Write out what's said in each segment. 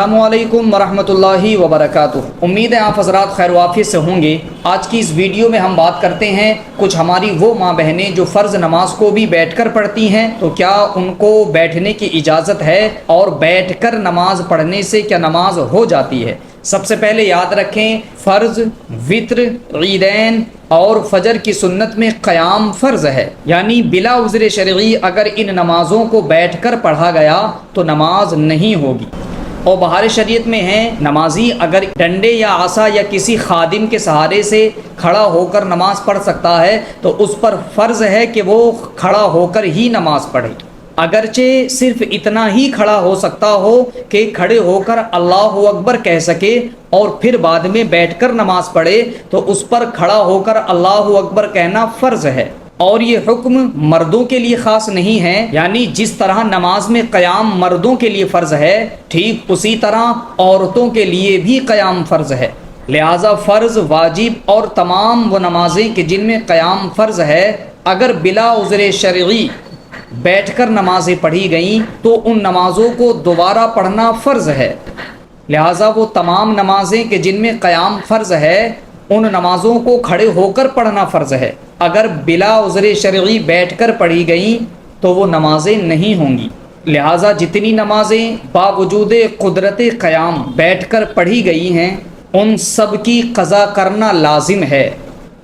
السلام علیکم ورحمۃ اللہ وبرکاتہ۔ امید ہے آپ حضرات خیر و عافیت سے ہوں گے۔ آج کی اس ویڈیو میں ہم بات کرتے ہیں کچھ ہماری وہ ماں بہنیں جو فرض نماز کو بھی بیٹھ کر پڑھتی ہیں، تو کیا ان کو بیٹھنے کی اجازت ہے اور بیٹھ کر نماز پڑھنے سے کیا نماز ہو جاتی ہے؟ سب سے پہلے یاد رکھیں، فرض، وتر، عیدین اور فجر کی سنت میں قیام فرض ہے، یعنی بلا عذر شرعی اگر ان نمازوں کو بیٹھ کر پڑھا گیا تو نماز نہیں ہوگی۔ اور بہار شریعت میں ہے، نمازی اگر ڈنڈے یا عصا یا کسی خادم کے سہارے سے کھڑا ہو کر نماز پڑھ سکتا ہے تو اس پر فرض ہے کہ وہ کھڑا ہو کر ہی نماز پڑھے، اگرچہ صرف اتنا ہی کھڑا ہو سکتا ہو کہ کھڑے ہو کر اللہ اکبر کہہ سکے اور پھر بعد میں بیٹھ کر نماز پڑھے تو اس پر کھڑا ہو کر اللہ اکبر کہنا فرض ہے۔ اور یہ حکم مردوں کے لیے خاص نہیں ہے، یعنی جس طرح نماز میں قیام مردوں کے لیے فرض ہے ٹھیک اسی طرح عورتوں کے لیے بھی قیام فرض ہے۔ لہذا فرض، واجب اور تمام وہ نمازیں کہ جن میں قیام فرض ہے، اگر بلا عذر شرعی بیٹھ کر نمازیں پڑھی گئیں تو ان نمازوں کو دوبارہ پڑھنا فرض ہے۔ لہٰذا وہ تمام نمازیں کہ جن میں قیام فرض ہے ان نمازوں کو کھڑے ہو کر پڑھنا فرض ہے، اگر بلا عذر شرعی بیٹھ کر پڑھی گئیں تو وہ نمازیں نہیں ہوں گی۔ لہٰذا جتنی نمازیں باوجود قدرت قیام بیٹھ کر پڑھی گئی ہیں ان سب کی قضا کرنا لازم ہے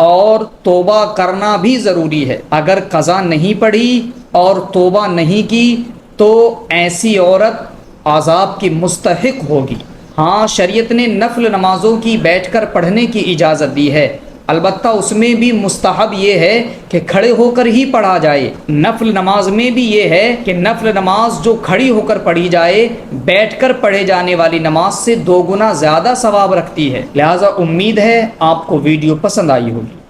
اور توبہ کرنا بھی ضروری ہے۔ اگر قضا نہیں پڑھی اور توبہ نہیں کی تو ایسی عورت عذاب کی مستحق ہوگی۔ ہاں، شریعت نے نفل نمازوں کی بیٹھ کر پڑھنے کی اجازت دی ہے، البتہ اس میں بھی مستحب یہ ہے کہ کھڑے ہو کر ہی پڑھا جائے۔ نفل نماز میں بھی یہ ہے کہ نفل نماز جو کھڑی ہو کر پڑھی جائے بیٹھ کر پڑھے جانے والی نماز سے 2 گنا زیادہ ثواب رکھتی ہے۔ لہٰذا امید ہے آپ کو ویڈیو پسند آئی ہوگی۔